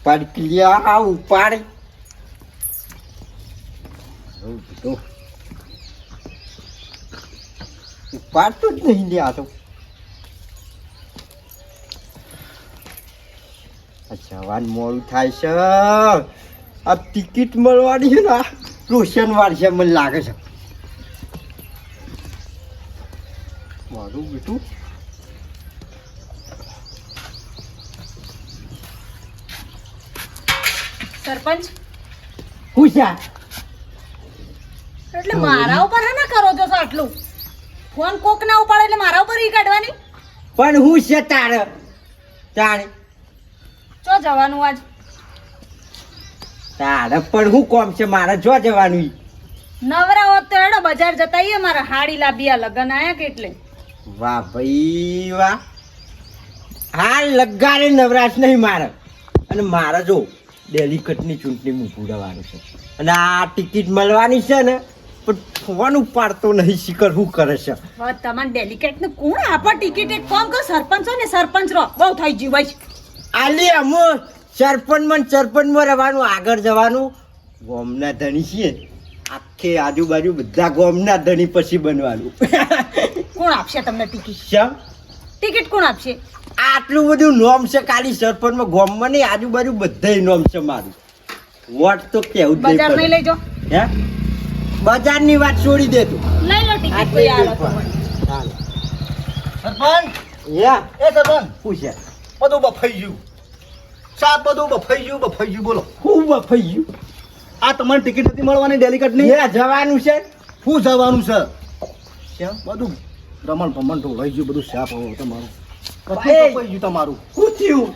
પડકલિયા ઉપાડ ઉપાડતું જ નહીં લે આ તો. જવાન મોડું થાય છે. આ ટિકિટ મળવાની છે ને રોશન વાળશે મને લાગે છે. મારું બેટું સરપંચ હું છે એટલે મારા ઉપર હે ને કરો છો આટલું ફોન કોક ના ઉપાડે એટલે મારા ઉપર ઈ કાઢવાની. પણ હું છે તારે તારે ચો જવાનું આજ તારે પણ હું કોમ છે મારે જો જવાનું. નવરા હોત તો હેડો બજાર જતા આવીએ. મારા હાડી લાબિયા લગન આયા કે એટલે. વાહ ભાઈ વાહ. હાલ લગાડે નવરાશ નહીં મારે. અને મારે જો ડેલિકટની ચૂંટણી પૂરવાનું છે અને આ ટિકિટ મળવાની છે ને પણ ફોન ઉપાડતો નહીં. શિખર શું કરે છે હવે તમારે ડેલિકેટ ને કોણ આપા ટિકિટ? એક કામ કરો, સરપંચ હોય ને સરપંચ રહો. બહુ થઈ ગયું ભાઈ. આલી અમો સરપંચમાં રહેવાનું, આગળ જવાનું. ગોમના ધણી છીએ, આખે આજુબાજુ બધા ગોમના ધણી પછી બનવાનું. કોણ આપશે તમને ટિકિટ? શેમ ટિકિટ કોણ આપશે? આટલું બધું નોમ છે ખાલી સરપંચમાં, ગોમમાં નહીં આજુબાજુ બધાય નોમ છે મારું. વોટ તો કેવું જ બજાર નહીં લઈ જાઓ. હે બજારની વાત છોડી દે તું. લઈ લો ટિકિટ કોઈ આલો તો. સરપંચ યા એ સરપંચ પૂછે બધું બફાઈ ગયું. સાત બધું બફાઈ ગયું. બોલો હું બફાઈ ગયું. આ તમારી ટિકિટ નથી મળવાની ડેલિકેટ ની. એ જવાનું છે. શું જવાનું છે? કેમ બધું રમણ ભમણ ઢોળાઈ ગયું. બધું સાફ હવે તમારું એ! કપાઈ ગયું તમારું. શું થયું?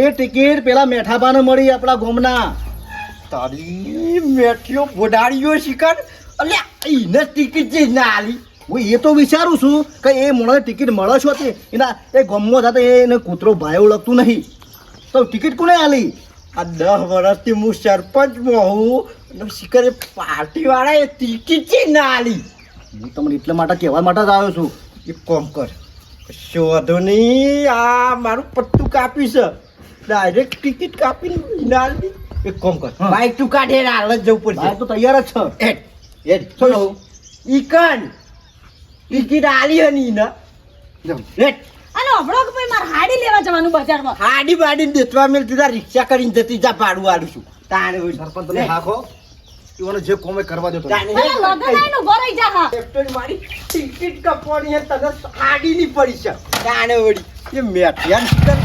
એ ટિકિટ પેલા મેઠાબાને મળી આપણા ગોમના. તારી મેઠિયો બોડાડીયો શિકાર. અલ્યા એને ટિકિટ જ ના આલી. હું એ તો વિચારું છું કે એ મને ટિકિટ મળે છો તે એના એ ગોમમાં થતા એને કૂતરો ભાઈ લગતું નહીં તો ટિકિટ કોને આલી? આ 10 વર્ષથી હું સરપંચમાં હું અને શિખરે પાર્ટીવાળાએ ટિકિટ જ ના આલી. હું તમને એટલા માટે કહેવા માટે જ આવ્યો છું. એક કામ કર, કશો વાંધો નહીં. આ મારું પટ્ટું કાપી છે, ડાયરેક્ટ ટિકિટ કાપીને ના આલી. એક કામ કર, હા. બાઈક તું કાઢે હાલ જ જવું પડશે. ભાઈ તો તૈયાર જ છે. એડ ઈકન ટિકિટ આલી હની ને રેટ આનો હમણાં કે ભાઈ મારે હાડી લેવા જવાનું બજારમાં. હાડી બાડી દેતવા મેલ તું રિક્ષા કરીને જતી જા, ભાડું આલું છું તારે. સરપંચ તમે હાખો ઈવોને જે કોમે કરવા દો તમે. તારે અરે લગન આયનું ભરાઈ જા હા. એક્ટર મારી ટિકિટ કપવાની હે, તને હાડી ની પડી છે તાણે વળી. એ મેઠિયાન શિકર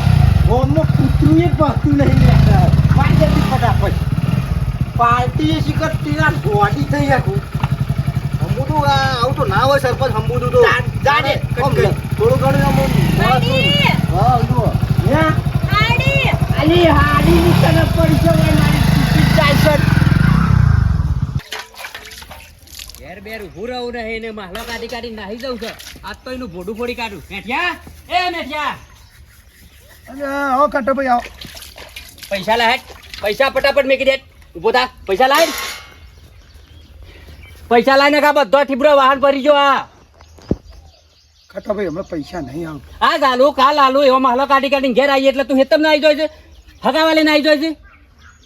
ગોમમાં કૂતરું એ પાતું નહીં લેતા. વાઈ જતી ફટાફટ પાર્ટી એ શિકર તેના ગોડી થઈ આખું. હંબુડું આવું તો ના હોય સરપંચ. હંબુડું તો જાડે થોડું ઘણું આમ હાડી હા જુઓ. હે હાડી અલી હાડી ની તને પડી છે ભાઈ, મારી ટિકિટ ચાલશે. ઘેર બેર ઉભું રહું નહીં ને માહલો કાઢી કાઢી નાહી જવું છે. આજ તો એનું ભોડું ફોડી કાઢું. મેઠિયા, એ મેઠિયા, આવો કાંટો ભાઈ આવો. પૈસા લાય. પૈસા ફટાફટ મેકી દે. ઉભો થા. પૈસા લાય. પૈસા લાઈને કા બધો ઠીબરો વાહન ભરી જો. આ કાંટો ભાઈ હમણાં પૈસા નહીં આવે. આ ગાલું કાલ આલુ એવો માહલો કાઢી કાઢીને ઘેર આવી એટલે તું હેતમ ના આવી જાય છે. હગાવાલે ના આવી જાય છે.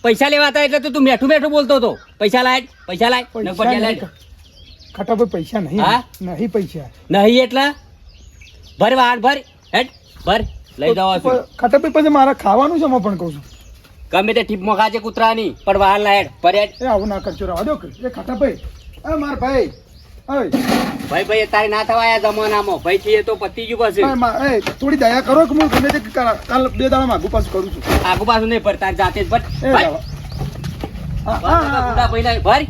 પૈસા લેવા હતા એટલે તો તું મેઠું મેઠું બોલતો હતો. પૈસા લાય. પૈસા લાય. નગપટિયા લાય. ખાટા ભાઈ પૈસા નહીં. હા? નહીં પૈસા. નહીં એટલે ભર વાહન ભર. હેડ ભર લઈ જવા છું. ખાટા ભાઈ પછી મારે ખાવાનું છે હું પણ કહું છું. ગમે તે ટીપમાં ખાજે કૂતરાની પણ વાહન લાય. હેડ ભર હેડ. એ આવું ના કરજો રવા દો કે. એ ખાટા ભાઈ એ માર ભાઈ ઓય ભાઈ તારે ના થવાયા જમાનામાં ભાઈ છીએ તો પતી ગયું પછી. એ થોડી દયા કરો કે હું ગમે તે કાલ 2 દાડા માગું પાછું કરું છું. આગુ પાછું નહીં ભરતા જાતે જ ભર. એ રવા. ભાઈ નહીં ભર.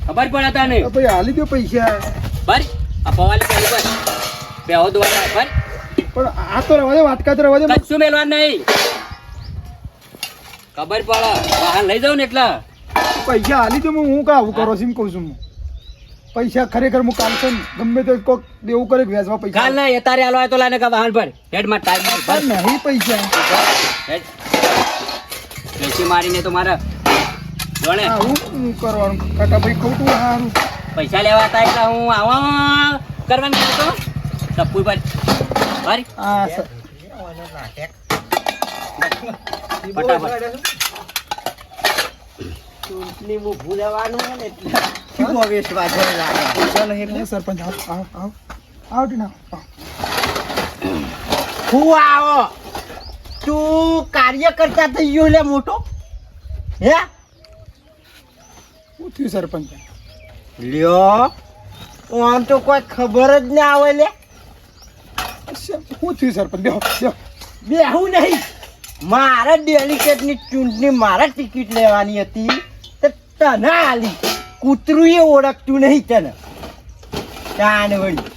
ખબર પડે તને તો ભાઈ હાલી દો પૈસા. ભર. આ પવાલી ચાલુ ભર. બેહો દોડા ભર. પણ આ તો રવા દે, વાટકા તો રવા દે. કશું મેલવાનું નહીં. ખબર પડે વાહન લઈ જાઉં ને એટલે પૈસા હાલી દો. હું કા આવું કરો છું એમ કહું છું હું. પૈસા ખરેખર હું કાલ છે ને ગમે તે કોક દેવું કરે વેચવા પૈસા. કાલ ના તારે હાલો હોય તો લાને કા વાહન ભર. હેડ માં ટાઈમ ભર. નહીં પૈસા. હેડ બેસી મારીને તો મારે જોણે આવું હું કરવાનું ખાટા ભાઈ કહું તું સારું. પૈસા લેવા હતા એટલે હું આવા કરવાનું કરતો ટપ્પુ પર ભર. હા સર ચૂંટણીમાં ઊભું રહેવાનું હોય ને એટલે કેવો વેશ વાજવા લાગે. પૈસા નહીં એટલે સરપંચ આવો ટીના હું આવો તું કાર્યકર્તા થઈ ગયો લે મોટો હે શું થયું સરપંચ લ્યો આમ તો કોઈ ખબર જ ના આવે લે શું થયું સરપંચ બેહો બેહું નહીં મારા ડેલિકેટની ચૂંટણી મારા ટિકિટ લેવાની હતી તો તને આલી કૂતરું એ ઓળખતું નહીં તને કાન વળી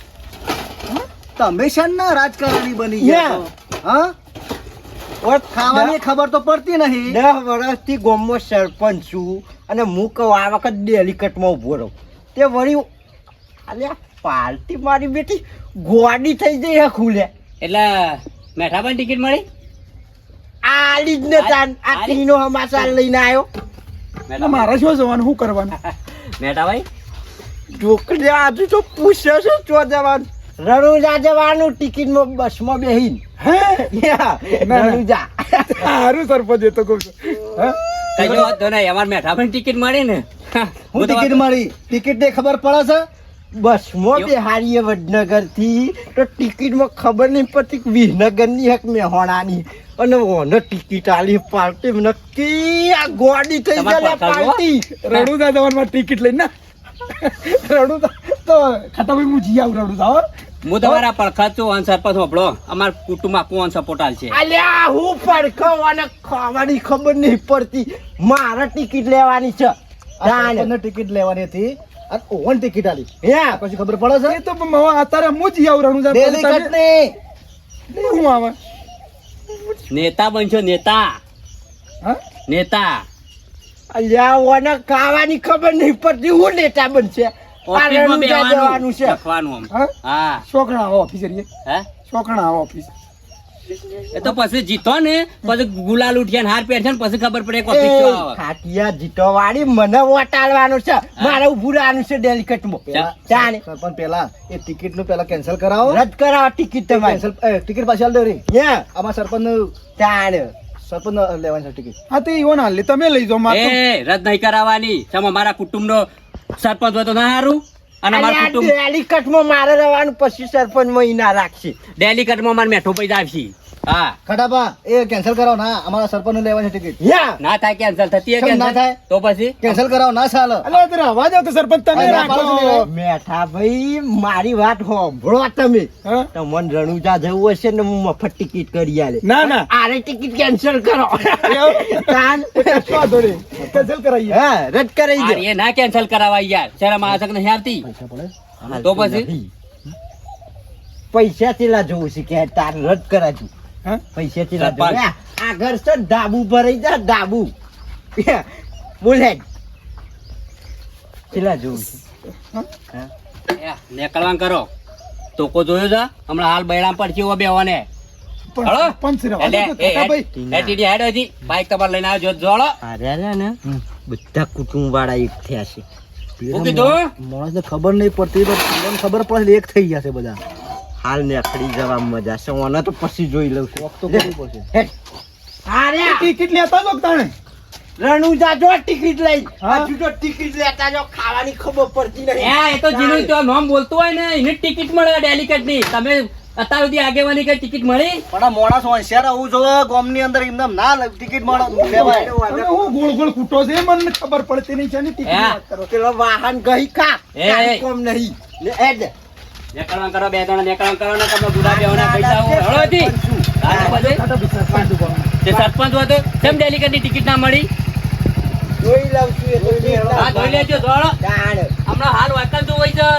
તમે શાનના રાજકારણી બની ગયા છો? હા ખાવાની ખબર તો પડતી નહીં. 10 વર્ષથી ગામમાં સરપંચ છું અને હું કહું આ વખત ડેલિકેટમાં ઊભો રહું તે વળી અલ્યા પાર્ટી મારી બેટી ગોડી થઈ જઈ હે ખુલે એટલે મેઠાભાઈ ટિકિટ મળી આલી જ ને તાન આ આલી? તીનો હમાસાર લઈને આવ્યો એટલે મારે શું જવાનું શું કરવાનું મેઠાભાઈ છોકરી આજુ તો પૂછે છે ચો જવાનું રણુજા જવાનું ટિકિટમાં બસમાં બેહીન હે ના. રણુજા સારું સરપંચ એ તો કહું છું હા કજો વાંધો નહીં અમારે મેઠાભાઈ ટિકિટ મળી ને હું ટિકિટ મળી ટિકિટ ને ખબર પડે છે બસમાં બેહારીએ વડનગર થી તો ટિકિટમાં ખબર નહીં પડતી કે વિસનગરની હક મેહોણાની અને ઓને ટિકિટ આલી પાર્ટી નક્કી આ ગોડી થઈ તમારે ગયેલા પડખા પાર્ટી રણુદા જવાનું ટિકિટ લઈને ના રણુદા તો ખાતાભાઈ હું જી આવું રણુદા હો હું તમારા પડખા છું અને સરપંચ હોપડો અમાર કુટુંબ આખું સપોર્ટ આલ છે અલ્યા હું પડખો અને ખાવાની ખબર નહીં પડતી મારે ટિકિટ લેવાની છે તાને. ટિકિટ લેવાની હતી અને ઓવન ટિકિટ આલી હે પછી ખબર પડે એ તો અત્યારે હું જી આવું રણુદા ડેલિકેટ ની હું આવે નેતા બનશો નેતા હા નેતા અલ્યા ઓને ખાવાની ખબર નહીં પડતી હું નેતા બનશે આ ઓફિસમાં રણુજા જવાનું છે લખવાનું આમ હા હા શોખણા આવો ઓફિસર હે શોખણા આવો ઓફિસ એ તો પછી જીતો ને પછી ગુલાલ ઉઠ્યા ને હાર પહેરશે ને પછી ખબર પડે કે ઓફિસ શું આવે. ખાટિયા જીતો વાળી મને વોટ આલવાનો છે મારે ઉભું રહેવાનું છે ડેલિકેટમાં ચાને સરપંચ પેલા એ ટિકિટ નું પેલા કેન્સલ કરાવો રદ કરાવો ટિકિટ તમારી કેન્સલ ટિકિટ પાછી આલ દો રે હે આમાં સરપંચ ચાને સરપંચ લેવાની છે ટિકિટ હા તે ઈવન હાલ તમે લઈ જાઓ મારે તો- એ રદ નહીં કરાવવાની ચમ અમારા કુટુંબનો સરપંચ હોય તો ના સારું અને અમારા કુટુંબ ડેલિકેટમાં મારે રહેવાનું પછી સરપંચમાં ઈ ના રાખશે ડેલિકેટમાં અમારે મેઠો પૈસા આવશે હા ખટાપા એ કેન્સલ કરાવો ના અમારા સરપંચ ને લેવાની છે ટિકિટ યા ના થાય કેન્સલ થતી કેમ ના થાય? તો પછી કેન્સલ કરાવો ના ચાલે અલ્યા અત્યારે અવાજ આવતો સરપંચ તમે અલ્યા, રાખો પાડો છો ને. મેઠા ભાઈ મારી વાત હોંભળો તમે હા? તમને રણુજા જવું હશે ને હું મફત ટિકિટ કરી આલે ના ના આરે ટિકિટ કેન્સલ કરો તાન શું વાંધો નહીં. કેન્સલ કરાવીએ હા રદ કરાઈ દે એ ના કેન્સલ કરાવાય યાર શરમ આવશક નહીં આવતી તો પછી? પૈસા ચેલા જોવું છે કે તાર રદ કરાજુ હા? પૈસા ચેલા સરપંચ. જોવું આ ઘર છે ડાબુ ભરાઈ જા ડાબુ બોલે ચેલા જોવું છે નેકળવાન કરો તોકો જોયો છે હમણાં હાલ બૈરામ પડશે એવો બેવાને પણ હળો? સરપંચ રહેવા દો એટલે તો ખટાભાઈ. હેડ હજી બાઈક તમારે લઈને આવજો જોડો અરે ને બધા કુટુંબ વાળા એક થયા છે હું કીધું માણસ ને ખબર નહીં પડતી તો તમને ખબર પડે એક થઈ ગયા છે બધા હાલ નેકળી જવા મજા છે ઓને તો પછી જોઈ લઉં છું તો કરવું પડશે હેડ. અરે ટિકિટ લેતા જો તાણે રણુજા જો ટિકિટ લઈ હા? હજુ તો ટિકિટ લેતા જો ખાવાની ખબર પડતી નહીં એ તો જીનું તો નામ બોલતું હોય ને એને ટિકિટ મળે ડેલિકેટ ની તમે અત્યાર સુધી આગેવાની કઈ ટિકિટ મળી પણ આ માણસ હોશિયાર આવું જોવે ગામની અંદર એમને ના ટિકિટ મળે લેવાય તમે હું ગોળ ગોળ કૂટો છે એ મને ખબર પડતી નહીં છે ને ટિકિટ હે? વાત કરો. પેલો વાહન ગઈ કા એ, કાંઈ એ. કોમ નહીં લે એડ નેકળવાન કરો બે જણા નેકળવાન કરો ને તમે ગુડા બેવાના પૈસા હું હળો હતી હા, પછી? ખાટાભાઈ સરપંચ ઉભા. તે સરપંચ હોય તો કેમ ડેલિકેટ ની ટિકિટ ના મળી જોઈ લઉં છું એ તો હા જોઈ લેજો જોડો જાણ હમણાં હાલ વાંચતા જો હોય છે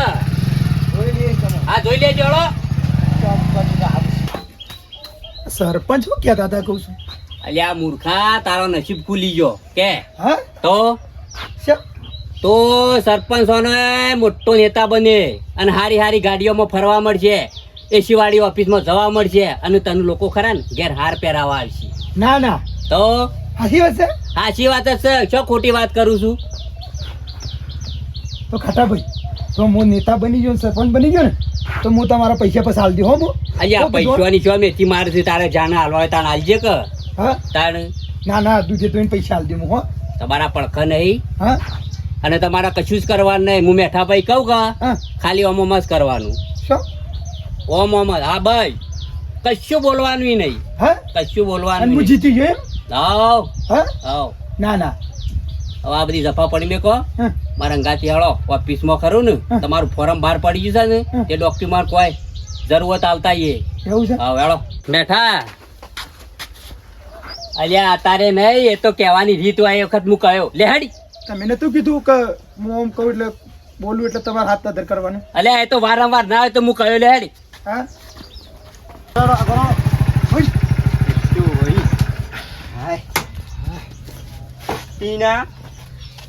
જોઈ લઈએ તમે હા જોઈ લેજો હળો સરપંચ શું કહેતા હતા કહું છું અલ્યા મૂર્ખા તારો નસીબ ખુલી ગયો કે હા તો શા? તો સરપંચોને મોટો નેતા બને અને હારી હારી ગાડીઓમાં ફરવા મળશે એસી વાળી ઓફિસમાં જવા મળશે અને તને લોકો ખરા ને ઘેર હાર પહેરાવા આવશે ના ના તો સાચી વાત છે સાચી વાત જ છે શું ખોટી વાત કરું છું તો ખાટાભાઈ તો હું નેતા બની ગયો ને સરપંચ બની ગયો ને તો હું તમારા પૈસા પછી હાલ દઉં હો હું અહીંયા તો બધું- પૈસાની શું મેથી મારે છે તારે જાણે હાલવા હોય તાણે હાલજે કે હા તાણ ના દૂધે તો એને પૈસા આલ દે હું હો તમારા પડખા નહીં હા અને તમારા કશું જ કરવાનું નહીં. હું મેઠાભાઈ કહું કે હા ખાલી ઓમ જ કરવાનું. શું ઓમ જ. હા ભાઈ કશું બોલવાનું નહીં. હા કશું બોલવાનું અને હું નહીં. જીતી ગયો એમ? આવ હા આવ ના હવે આ બધી જફા પડી મેં કહો હા મારા અંગાથી હળો ઓફિસમાં ખરું ને હા. તમારું ફોર્મ બહાર પડી ગયું છે ને હા. એ ડોક્યુમેન્ટ કોઈ જરૂરત આવતા એ એવું છે હા હેળો બેઠા અલ્યા તારે નહીં એ તો કહેવાની રીત હોય એ વખત હું કહ્યો લેહાડી તમે નતું કીધું કે હું આમ કહું એટલે બોલું એટલે તમારે હાથ આદર કરવાનું અલ્યા એ તો વારંવાર ના હોય તો હું કહ્યો લેહાડી હા ચાલો આ કરો. હોય. ટીના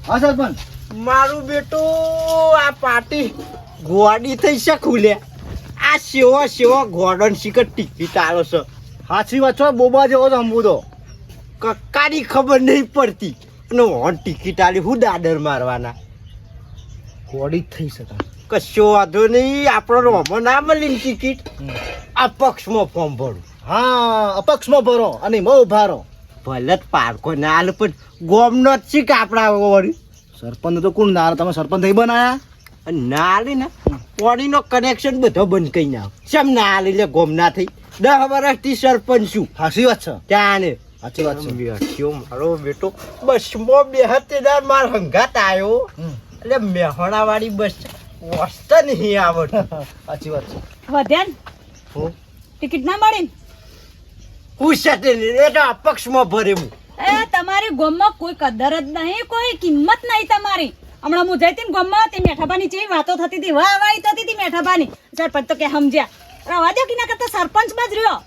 હા સરપંચ મારું બેટું આ પાર્ટી ગોડી થઈ શકું લે આ સેવો ગોડન શીખર ટિકિટ આલો છે સાચી વાત છો બોબા જેવો તો હંબુ તો કક્કાની ખબર નહીં પડતી અને હોન ટિકિટ આલી હું દાદર મારવાના ગોડી જ થઈ શકે કશો વાંધો નહીં આપણો રોમો ના મળી ટિકિટ આ પક્ષમાં ફોર્મ ભરું હા અપક્ષમાં ભરો અને બહુ ભારો ભલે જ પારકો ના આલે પણ ગોમનો જ છે કે આપણા વળી સરપંચ તો કોણ ના તમે સરપંચ થઈ બનાયા અને ના આલે ને પાણીનો કનેક્શન બધો બંધ કરી નાખ કેમ ના આલે લે ગોમ ના થઈ 10 વર્ષથી સરપંચ છું સાચી વાત છે ત્યાં ને સાચી વાત છે બેઠ્યો મારો બેટો બસમાં બેહતેદાર માર હંગાત આવ્યો એટલે મેહોણા વાળી બસ વસ્ત નહીં આવડતી સાચી વાત છે વધ્યાન હું ટિકિટ ના મળી પૂછતે નહીં એ તો અપક્ષમાં ભરે હું એ તમારી ગોમમાં કોઈ કદર જ નહીં કોઈ કિંમત નહીં તમારી હમણાં હું જઈ હતી ને ગોમમાં તે મેઠાબાની જેવી વાતો થતી હતી વાહ વાહી થતી હતી મેઠાબાની સરપંચ તો કે સમજ્યા રવા દો કે ના કરતા સરપંચમાં જ રહ્યો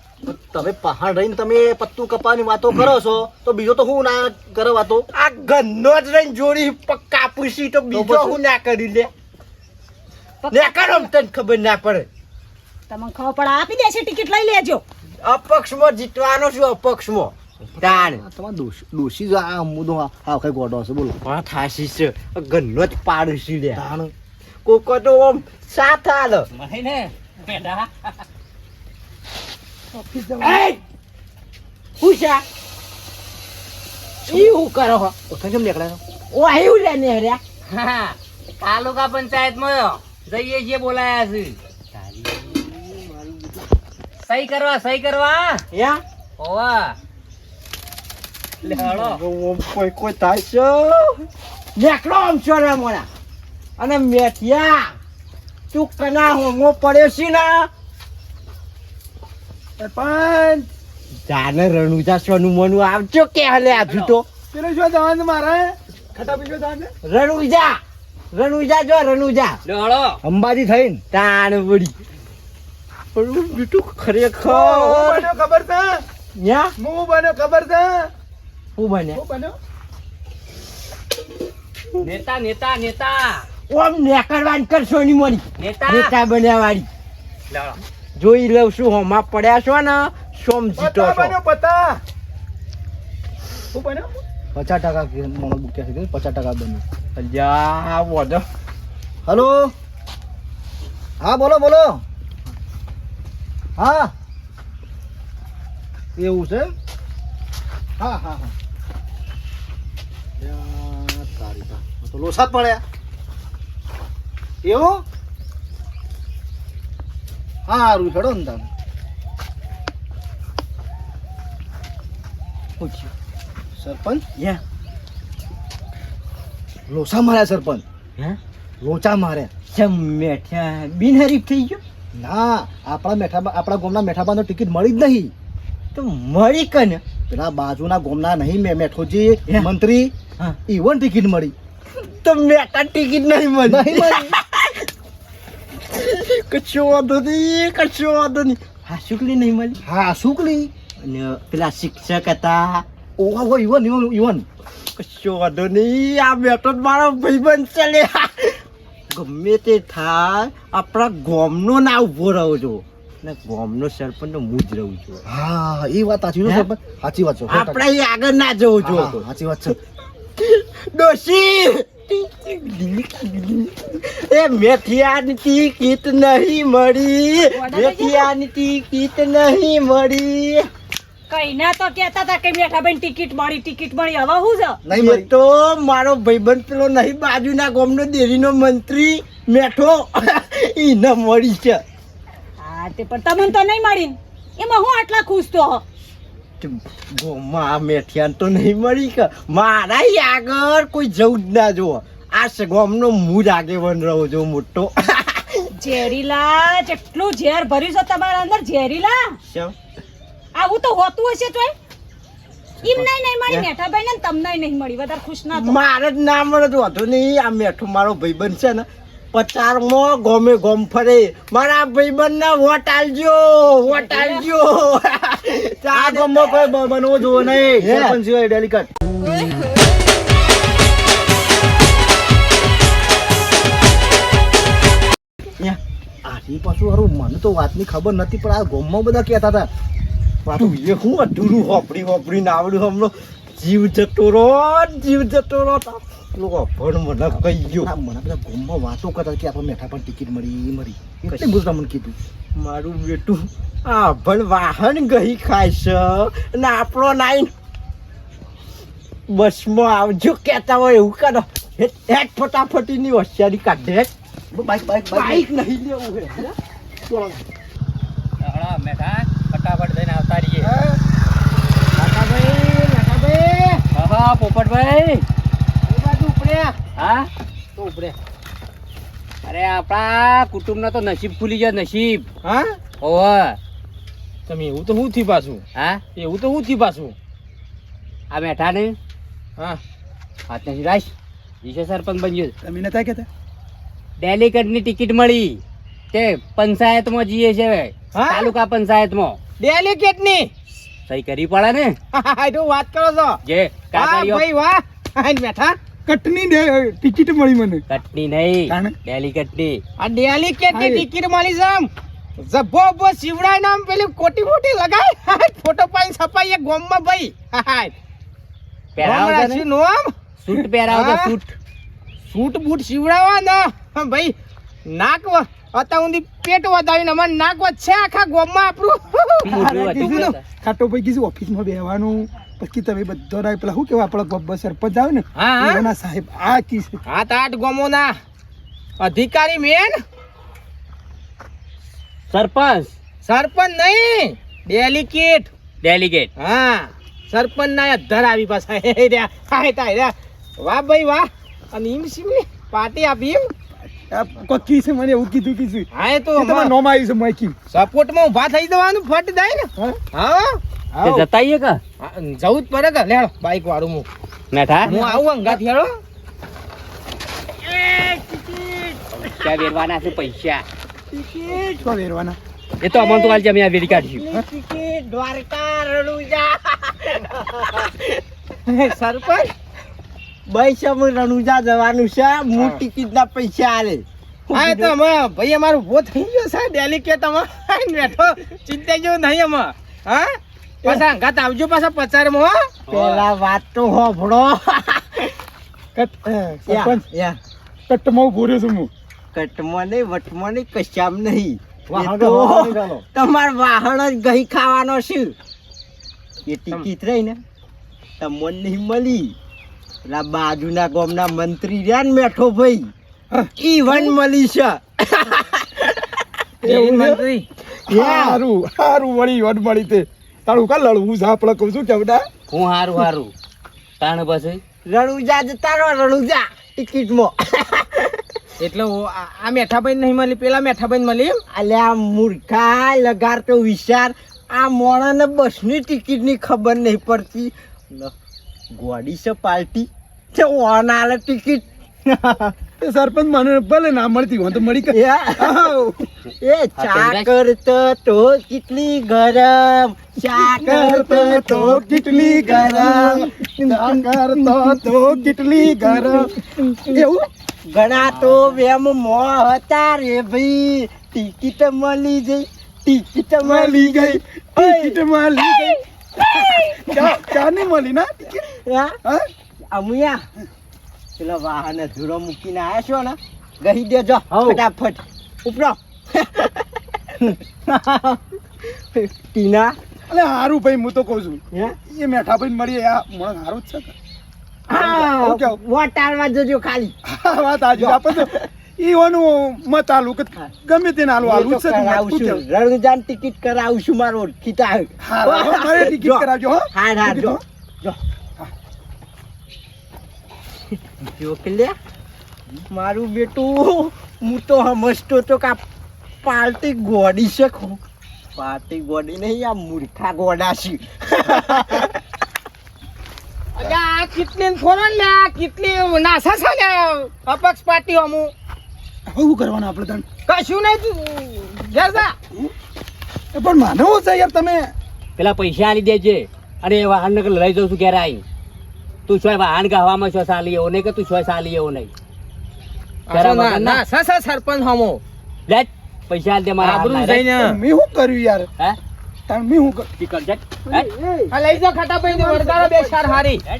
તમે પહાડ રહીને તમે પત્તું કપાની વાતો કરો છો તો બીજો તો હું ના કરે વાતો આ ગન્નો જ રહીને જોડી કાપુસી તો બીજો પછી? હું ના કરી લે ને કરો તને ખબર ના પડે તમને ખબર પડે આપી દેશે ટિકિટ લઈ લેજો અપક્ષમાં જીતવાનો છું અપક્ષમાં તાણ તમારે દોષી જ આ મુદ્દો હા કઈ ગોડો હશે બોલો વાત હાસી છે ગન્નો જ પાડું છું લે તાણ કોકો તો આમ સાથ આલે મને ને બેઠા ઓફિસ જવાનું. એ પૂછા ઈ હું કરો હો ઓછા કેમ નીકળ્યા ઓ આયું લે ને રે હા તાલુકા પંચાયતમાં જઈએ છીએ બોલાયા છે સહી કરવા યા ઓવા લે હળો કોઈ થાય છે નેકળો આમ છો રે મોરા અને મેઠિયા તું કના હોમો પડ્યો છે ને સરપંચ જાને રણુજા સોનું મનું આવજો કે હલે આજુ તો પેલો શું જવાનું મારે ખટા પીજો જવાનું રણુજા જો રણુજા લે હળો અંબાજી થઈને તાણ વળી પણ બીટું ખરેખર બન્યો ખબર છે યા હું બન્યો ખબર છે હું બને હું બન્યો નેતા નેતા નેતા ઓમ નેકળવાની કરશો ની મળી નેતા નેતા બન્યા વાળી લે હળો જોઈ લઉં છું હોમાં પડ્યા છો ને સોમ જીતો પતા છો બન્યો પતા હું બન્યો 50% મોનો બુક છે 50% બન્યું અલ્યા વધો હલો હા બોલો બોલો હા એવું છે હા હા હા તારી તો લોસા જ પડ્યા એવું સારું ચડો ને તમે પૂછ્યું સરપંચ યા લોસા માર્યા સરપંચ હે લોચા માર્યા ચમ મેઠ્યા બિનહરીફ થઈ ગયો ના આપણા ગામના મેઠાબાનો ટિકિટ મળી જ નહીં તો મળી કને પેલા બાજુના ગામના નહીં મેઠોજી હે? મંત્રી હા ઈવન ટિકિટ મળી તો મેટા ટિકિટ નહીં નહીં મળી મળી કશો વાંધો નહીં હા શુક્લી નહીં મળી હા શુક્લી અને પેલા શિક્ષક હતા ઓહો ઈવન ઈવન કશો વાંધો નહીં આ બેટો જ મારો ભાઈબંધ છે લે ગમે તે થાય આપણા ગોમનો ના ઉભો રહો છો ને ગોમનો સરપંચ હું જ રહું છું હા એ વાત સાચી છે હે? સરપંચ સાચી વાત છે આપણે અહીં આગળ ના જવું હા, જોઈએ સાચી વાત છે ડોશી એ મેથિયાની ટિકિટ નહીં મળી મેથિયાની ટિકિટ નહીં મળી કઈના તો કહેતા હતા કે મેઠાભાઈ ટિકિટ મળી હવે હું છે નહીં એ મળી. તો મારો ભાઈબંધ પેલો નહીં બાજુના ગામનો દેરીનો મંત્રી મેઠો ઈને મળી છે. હા તે પણ તમને તો નહીં મળી ને. એમાં હું આટલા ખુશ તો હો. ગામમાં આ મેઠિયાન તો નહીં મળી કે મારા ઈ આગળ કોઈ જવું જ ના જોવો. આ ગામનો હું જ આગેવાન રહું છું મોટો. ઝેરીલા જેટલું ઝેર ભર્યું છે તમારા અંદર ઝેરીલા શું? આવું તો હોતું હશે તોય એમ નહીં મળી મેઠાભાઈ ને તમને નહીં મળી વધારે ખુશ ના તો મારે જ ના મળે તો વાંધો નહીં. આ મેઠો મારો ભાઈબંધ છે ને પચારમાં ગમે ગમ ફરે. મારા ભાઈબંધ ને વોટ આલજો. આ ગામમાં કોઈ બનવો જોવો નહીં. હે? સરપંચ સિવાય ડેલિકેટ. આની પાછું હારું મને તો વાતની ખબર નથી પણ આ ગામમાં બધા કહેતા હતા તું એ હું અધૂરું હોપડી નાવડું હમણાં જીવ જતો રહો. લોકો પણ મને કહી ગયો. આ મને બધા ગામમાં વાતો કરતા કે આપણે મેઠા પણ ટિકિટ મળી એટલે બધું તમને કીધું. મારું બેટું આ પણ વાહન ગઈ ખાય છે અને આપણો નાઈન બસમાં આવજો કહેતા હોય એવું કરો. હેટ ફટાફટીની હોશિયારી કાઢે. બાઈક નહીં લેવું હે. હળો, મેઠા ફટાફટ જઈને આવતા રહીએ. હા, પોપટભાઈ હા અરે આપણા કુટુંબનો તો નસીબ ખુલી ગયો નસીબ. હા ઓવે તમે એવું તો હું થી પાછું હા આ મેઠા ને હા હાથ નથી રાખ વિશે સરપંચ બન્યો. તમે નતા કહેતા ડેલિકેટ ની ટિકિટ મળી તે પંચાયતમાં જઈએ છે હવે. હા? તાલુકા પંચાયતમાં ડેલિકેટ ની સહી કરી પડે ને તો વાત કરો છો જે કાગળિયો વાહ બેઠા કટની ટિકિટ મળી મને કટની નહીં તાણે? ડેલિકેટ ની. આ ડેલિકેટ ની हाँ ટિકિટ મળી છે આમ જબ્બો બો શિવડાય નામ પેલી કોટી મોટી લગાય ફોટો પાઈ છપાઈ એક ગોમમાં ભાઈ પહેરાવો છે ને? નો આમ સૂટ પહેરાવો છે હા? સૂટ. સૂટ બૂટ શિવડાવા ના ભાઈ નાક અત્યાર સુધી પેટ વધાવીને અમારે નાક છે આખા ગોમમાં આપણું મોઢું હતું કહેતા. ખાટો ભાઈ કીધું ઓફિસમાં બેહવાનું પછી તમે બધો ના પેલા શું કેવા આપણા બબ્બર સરપંચ આવે ને હા, હા. એના સાહેબ આ કીસ 7-8 ગામોના અધિકારી મેન સરપંચ સરપંચ નહીં ડેલિકેટ ડેલિગેટ હા સરપંચ ના અધર આવી પાછા હે રહ્યા હાય તાય રહ્યા વાહ ભાઈ વાહ અને ઈમ સીમની પાર્ટી આપી એમ કોકી છે મને એવું કીધું કીધું હા એ તો તમારું નામ આવ્યું છે માઈકી સપોર્ટ માં ઉભા થઈ જવાનું ફટ જાય ને હા તે જતાઈએ કે હા, જવું જ પડે કે લેડો બાઈક વાળું હું મેઠા હું આવું અંગાત હેડો ત્યાં વેરવાના છે પૈસા તો વેરવાના એ તો અમને તો કાલ અમે આ વેરી કાઢ્યું ટિકિટ દ્વારકા રણુજા. સરપંચ બસ અમે રણુજા જવાનું છે. હું ટિકિટના પૈસા આલે. હા એ તો અમે ભાઈ અમારું ઉભો થઈ ગયો છે ડેલિકેટ અમે બેઠો ચિંતા જેવું નહીં અમે હા પાછા અંગાત આવજો પાછા 50 માં હો પેલા વાત તો હોભળો. સરપંચ યા કટ્ટમાં ઉભો રહ્યો છું હું કટમાં નહીં વટમાં નહીં કશામ નહીં. વાહણ એ તો વાહણ ચાલો. તમાર વાહણ જ ગઈ ખાવાનો છે. એ ટિકિટ રહી ને તમને નહીં મળી. પેલા બાજુના ગામના મંત્રી રહ્યા ને મેઠો ભાઈ ઈ વન મળી છે. એવું મંત્રી હારું હારું વળી વડ મળી તે તારું કા લડવું છે આપણે કહું છું કેવડા હું હારું હારું તાણ પછી રણુજા જતા રહો રણુજા ટિકિટમાં. એટલે આ મેઠાભાઈ નહીં મળી પેલા મેઠાભાઈ મળી એમ અલ્યા મૂર્ખા લગાર તો વિચાર આ મોણાને બસની ટિકિટની ખબર નહીં પડતી. ગોડી છે પાર્ટી છે ઓન આલે ટિકિટ. એ સરપંચ મને ભલે ના મળતી હોય તો મળી કે એ ચાકર તો કેટલી ગરમ ચાકર તો કેટલી ગરમ તો કેટલી ગરમ એવું ઘણા તો વેમ મો હતા રે ભાઈ. ટિકિટ મળી ગઈ ટિકિટ મળી ગઈ ચા નહીં મળી ના ટિકિટ હા અમુયા પેલા વાહન ધૂરો મૂકીને આવ્યા છો ને ગઈ દેજો ફટાફટ ઉપરો. ટીના અલે હારું ભાઈ હું તો કહું છું હે? એ મેઠા ભાઈ મળીએ આ મને હારું જ છે કે? હા હું કહું? વોટ આલવા જજો ખાલી હા, વાત આજે આપણે તો ઈવાનું મત આલું કે ગમે તેને આલું આલું જ છે કે મત. શું કહેવું? રણજાન ટિકિટ કરાવશું મારો ઓળખીતા આવે. હા, મારે ટિકિટ કરાવજો હો. હા હા જો જો કે લે મારું બેટું હું તો સમજતો તો કે આ પાર્ટી ગોડી શકું. પાર્ટી ગોડી નહીં, આ મૂર્ખા ગોડા છે. અરે આ કેટલી ફોરન લે આ કેટલી નાસા છે લે અપક્ષ પાર્ટી અમુ હવે શું કરવાનું આપણે તને? કશું નહીં તું ઘેર જા. એ પણ માનવું છે યાર તમે. પેલા પૈસા આલી દેજે અને એ વાહન લઈ જાઉં છું ઘેર આવીને. તું શું વાહન ગાવામાં શું સાલી એવો નહીં કે તું શું સાલી એવો નહીં. ના ના સા સરપંચ હમો લે પૈસા આલી દે મારા આબરૂ હાથ લાય. જઈને મેં શું કર્યું યાર? હે તાણ મેં શું કર્યું? ટીકર જટ. હે? આ લઈ જા ખાટા ભાઈ વરગાડો બે ચાર હારી હે?